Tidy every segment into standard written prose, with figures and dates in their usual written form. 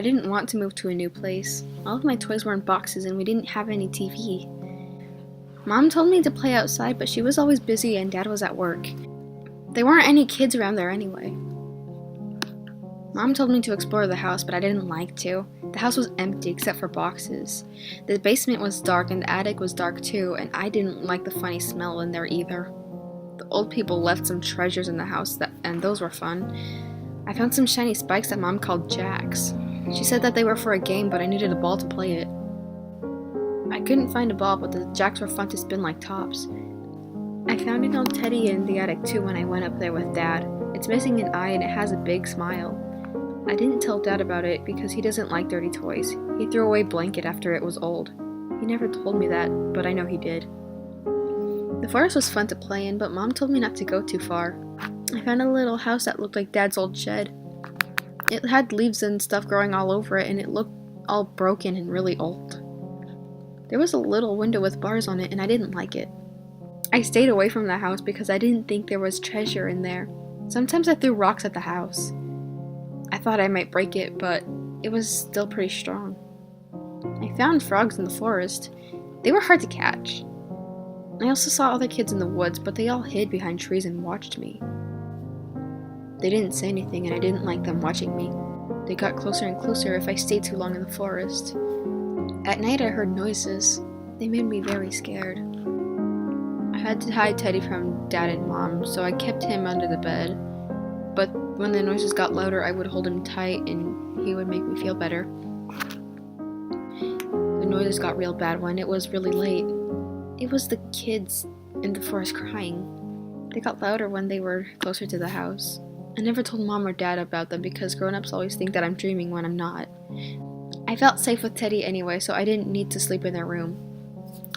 I didn't want to move to a new place. All of my toys were in boxes and we didn't have any TV. Mom told me to play outside, but she was always busy and Dad was at work. There weren't any kids around there anyway. Mom told me to explore the house, but I didn't like to. The house was empty except for boxes. The basement was dark and the attic was dark too, and I didn't like the funny smell in there either. The old people left some treasures in the house, and those were fun. I found some shiny spikes that Mom called jacks. She said that they were for a game, but I needed a ball to play it. I couldn't find a ball, but the jacks were fun to spin like tops. I found an old teddy in the attic too when I went up there with Dad. It's missing an eye and it has a big smile. I didn't tell Dad about it because he doesn't like dirty toys. He threw away blanket after it was old. He never told me that, but I know he did. The forest was fun to play in, but Mom told me not to go too far. I found a little house that looked like Dad's old shed. It had leaves and stuff growing all over it, and it looked all broken and really old. There was a little window with bars on it, and I didn't like it. I stayed away from the house because I didn't think there was treasure in there. Sometimes I threw rocks at the house. I thought I might break it, but it was still pretty strong. I found frogs in the forest. They were hard to catch. I also saw other kids in the woods, but they all hid behind trees and watched me. They didn't say anything, and I didn't like them watching me. They got closer and closer if I stayed too long in the forest. At night I heard noises. They made me very scared. I had to hide Teddy from Dad and Mom, so I kept him under the bed. But when the noises got louder, I would hold him tight and he would make me feel better. The noises got real bad when it was really late. It was the kids in the forest crying. They got louder when they were closer to the house. I never told Mom or Dad about them because grown-ups always think that I'm dreaming when I'm not. I felt safe with Teddy anyway, so I didn't need to sleep in their room.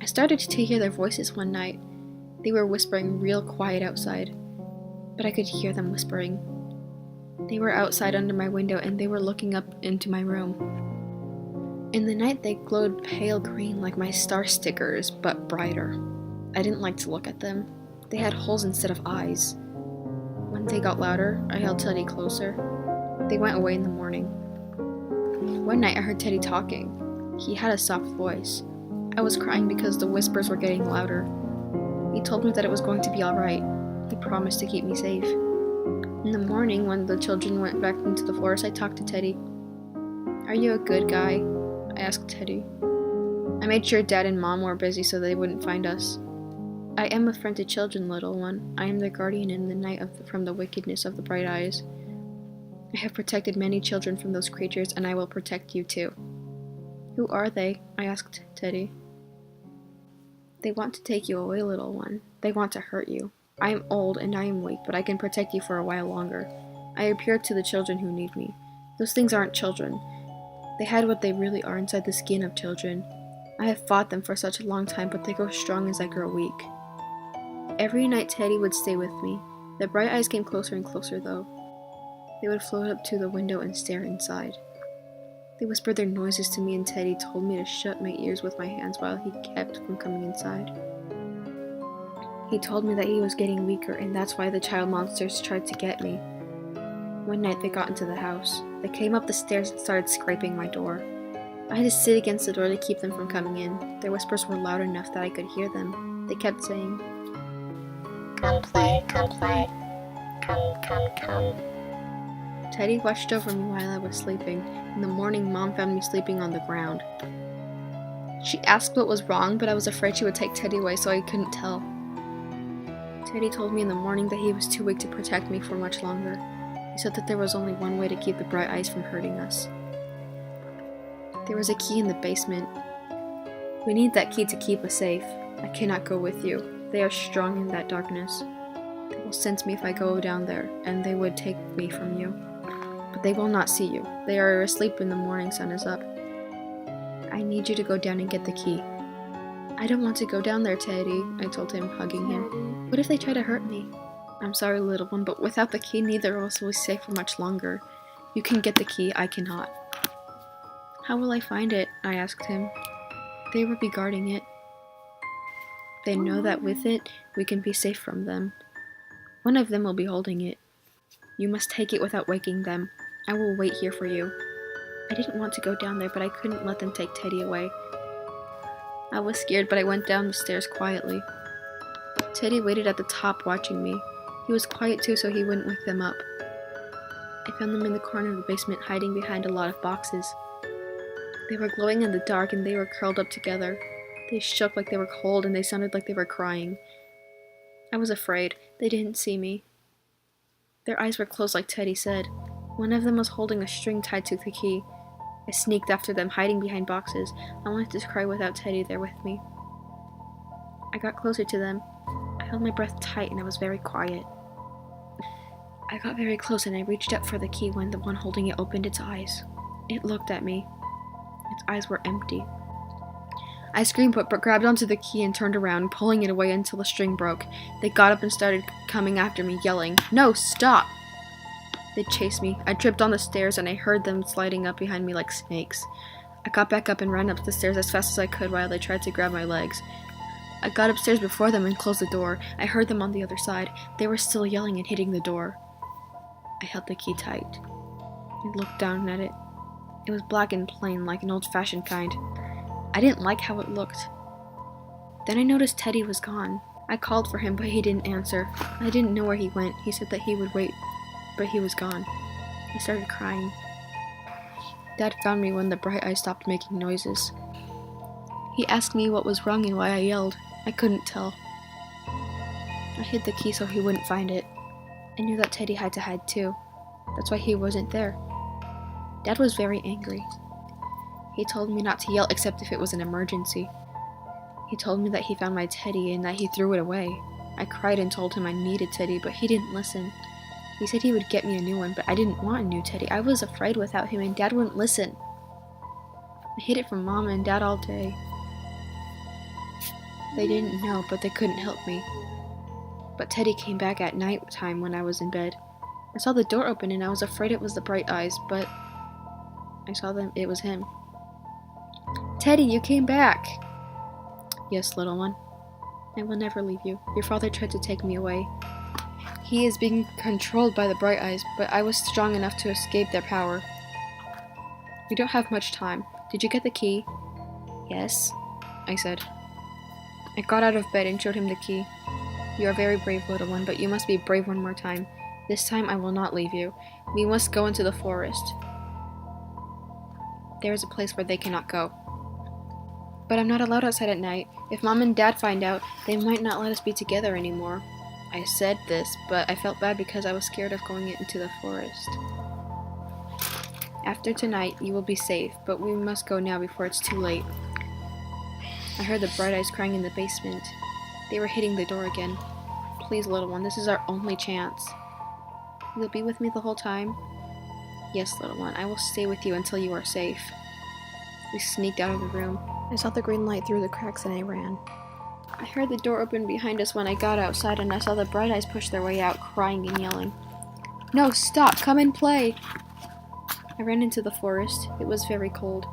I started to hear their voices one night. They were whispering real quiet outside, but I could hear them whispering. They were outside under my window and they were looking up into my room. In the night they glowed pale green like my star stickers, but brighter. I didn't like to look at them. They had holes instead of eyes. When they got louder, I held Teddy closer. They went away in the morning. One night I heard Teddy talking. He had a soft voice. I was crying because the whispers were getting louder. He told me that it was going to be alright. He promised to keep me safe. In the morning, when the children went back into the forest, I talked to Teddy. "Are you a good guy?" I asked Teddy. I made sure Dad and Mom were busy so they wouldn't find us. "I am a friend to children, little one. I am their guardian in the night from the wickedness of the bright eyes. I have protected many children from those creatures, and I will protect you too." "Who are they?" I asked Teddy. "They want to take you away, little one. They want to hurt you. I am old and I am weak, but I can protect you for a while longer. I appear to the children who need me. Those things aren't children. They hide what they really are inside the skin of children. I have fought them for such a long time, but they grow strong as I grow weak." Every night Teddy would stay with me. The bright eyes came closer and closer though. They would float up to the window and stare inside. They whispered their noises to me and Teddy told me to shut my ears with my hands while he kept from coming inside. He told me that he was getting weaker and that's why the child monsters tried to get me. One night they got into the house. They came up the stairs and started scraping my door. I had to sit against the door to keep them from coming in. Their whispers were loud enough that I could hear them. They kept saying, "Come play, come play. Come. Teddy watched over me while I was sleeping. In the morning, Mom found me sleeping on the ground. She asked what was wrong, but I was afraid she would take Teddy away, so I couldn't tell. Teddy told me in the morning that he was too weak to protect me for much longer. He said that there was only one way to keep the bright eyes from hurting us. There was a key in the basement. We need that key to keep us safe. I cannot go with you. They are strong in that darkness. They will sense me if I go down there, and they would take me from you. But they will not see you. They are asleep when the morning sun is up. I need you to go down and get the key." "I don't want to go down there, Teddy," I told him, hugging him. "What if they try to hurt me?" "I'm sorry, little one, but without the key, neither of us will be safe for much longer. You can get the key, I cannot." "How will I find it?" I asked him. "They will be guarding it. They know that with it, we can be safe from them. One of them will be holding it. You must take it without waking them. I will wait here for you." I didn't want to go down there, but I couldn't let them take Teddy away. I was scared, but I went down the stairs quietly. Teddy waited at the top watching me. He was quiet too, so he wouldn't wake them up. I found them in the corner of the basement, hiding behind a lot of boxes. They were glowing in the dark, and they were curled up together. They shook like they were cold, and they sounded like they were crying. I was afraid. They didn't see me. Their eyes were closed like Teddy said. One of them was holding a string tied to the key. I sneaked after them, hiding behind boxes. I wanted to cry without Teddy there with me. I got closer to them. I held my breath tight, and I was very quiet. I got very close, and I reached up for the key when the one holding it opened its eyes. It looked at me. Its eyes were empty. I screamed but grabbed onto the key and turned around, pulling it away until the string broke. They got up and started coming after me, yelling, "No, stop!" They chased me. I tripped on the stairs, and I heard them sliding up behind me like snakes. I got back up and ran up the stairs as fast as I could while they tried to grab my legs. I got upstairs before them and closed the door. I heard them on the other side. They were still yelling and hitting the door. I held the key tight. I looked down at it. It was black and plain, like an old-fashioned kind. I didn't like how it looked. Then I noticed Teddy was gone. I called for him, but he didn't answer. I didn't know where he went. He said that he would wait, but he was gone. I started crying. Dad found me when the bright eyes stopped making noises. He asked me what was wrong and why I yelled. I couldn't tell. I hid the key so he wouldn't find it. I knew that Teddy had to hide too. That's why he wasn't there. Dad was very angry. He told me not to yell except if it was an emergency. He told me that he found my Teddy and that he threw it away. I cried and told him I needed Teddy, but he didn't listen. He said he would get me a new one, but I didn't want a new Teddy. I was afraid without him, and Dad wouldn't listen. I hid it from Mom and Dad all day. They didn't know, but they couldn't help me. But Teddy came back at night time when I was in bed. I saw the door open and I was afraid it was the bright eyes, but I saw them. It was him. "Teddy, you came back!" "Yes, little one. I will never leave you. Your father tried to take me away. He is being controlled by the bright eyes, but I was strong enough to escape their power. We don't have much time. Did you get the key?" "Yes," I said. I got out of bed and showed him the key. "You are very brave, little one, but you must be brave one more time. This time I will not leave you. We must go into the forest. There is a place where they cannot go." "But I'm not allowed outside at night. If Mom and Dad find out, they might not let us be together anymore." I said this, but I felt bad because I was scared of going into the forest. "After tonight, you will be safe, but we must go now before it's too late." I heard the bright eyes crying in the basement. They were hitting the door again. "Please, little one, this is our only chance. You'll be with me the whole time?" "Yes, little one, I will stay with you until you are safe." We sneaked out of the room. I saw the green light through the cracks and I ran. I heard the door open behind us when I got outside, and I saw the bright eyes push their way out, crying and yelling. "No, stop! Come and play!" I ran into the forest. It was very cold.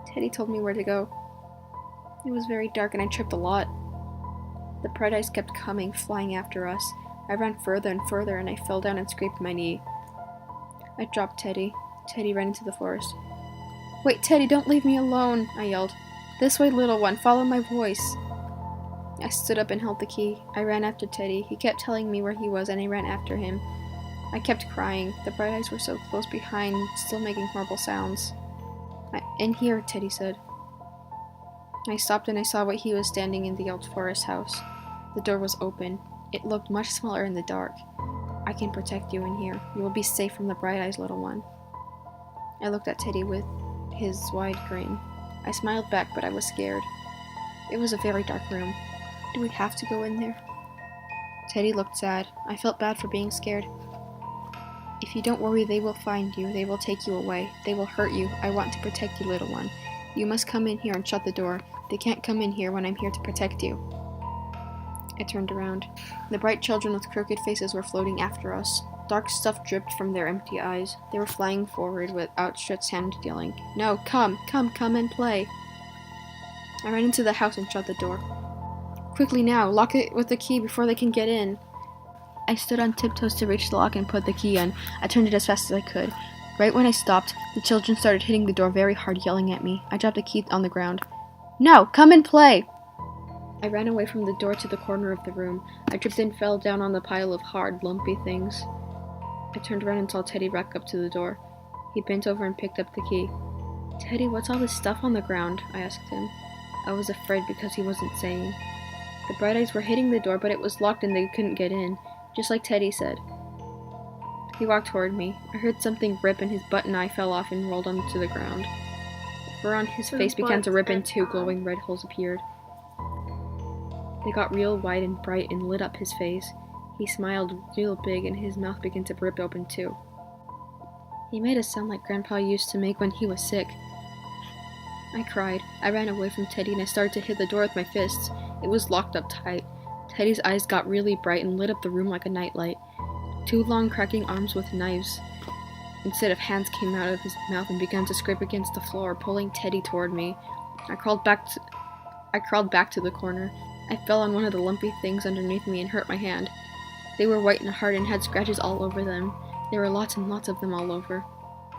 Teddy told me where to go. It was very dark and I tripped a lot. The bright eyes kept coming, flying after us. I ran further and further and I fell down and scraped my knee. I dropped Teddy. Teddy ran into the forest. "Wait, Teddy, don't leave me alone!" I yelled. "This way, little one, follow my voice." I stood up and held the key. I ran after Teddy. He kept telling me where he was and I ran after him. I kept crying. The bright eyes were so close behind, still making horrible sounds. "In here," Teddy said. I stopped and I saw what he was standing in the old forest house. The door was open. It looked much smaller in the dark. "I can protect you in here. You will be safe from the bright eyes, little one." I looked at Teddy with his wide grin. I smiled back, but I was scared. It was a very dark room. "Do we have to go in there?" Teddy looked sad. I felt bad for being scared. "If you don't worry, they will find you. They will take you away. They will hurt you. I want to protect you, little one. You must come in here and shut the door. They can't come in here when I'm here to protect you." I turned around. The bright children with crooked faces were floating after us. Dark stuff dripped from their empty eyes. They were flying forward with outstretched hands, yelling, "No, come and play." I ran into the house and shut the door. "Quickly now, lock it with the key before they can get in." I stood on tiptoes to reach the lock and put the key in. I turned it as fast as I could. Right when I stopped, the children started hitting the door very hard, yelling at me. I dropped the key on the ground. "No, come and play!" I ran away from the door to the corner of the room. I tripped and fell down on the pile of hard, lumpy things. I turned around and saw Teddy back up to the door. He bent over and picked up the key. "Teddy, what's all this stuff on the ground?" I asked him. I was afraid because he wasn't saying. The bright eyes were hitting the door, but it was locked and they couldn't get in, just like Teddy said. He walked toward me. I heard something rip and his button eye fell off and rolled onto the ground. The fur on his face began to rip and two glowing red holes appeared. They got real wide and bright and lit up his face. He smiled real big and his mouth began to rip open too. He made a sound like Grandpa used to make when he was sick. I cried. I ran away from Teddy and I started to hit the door with my fists. It was locked up tight. Teddy's eyes got really bright and lit up the room like a nightlight. Two long cracking arms with knives instead of hands came out of his mouth and began to scrape against the floor, pulling Teddy toward me. I crawled back to the corner. I fell on one of the lumpy things underneath me and hurt my hand. They were white and hard and had scratches all over them. There were lots and lots of them all over.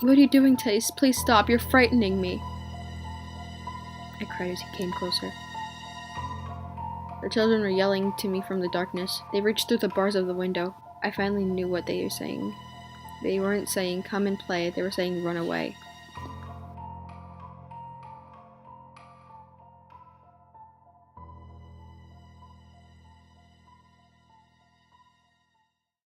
"What are you doing, Teddy? Please stop. You're frightening me." I cried as he came closer. The children were yelling to me from the darkness. They reached through the bars of the window. I finally knew what they were saying. They weren't saying, "Come and play." They were saying, "Run away."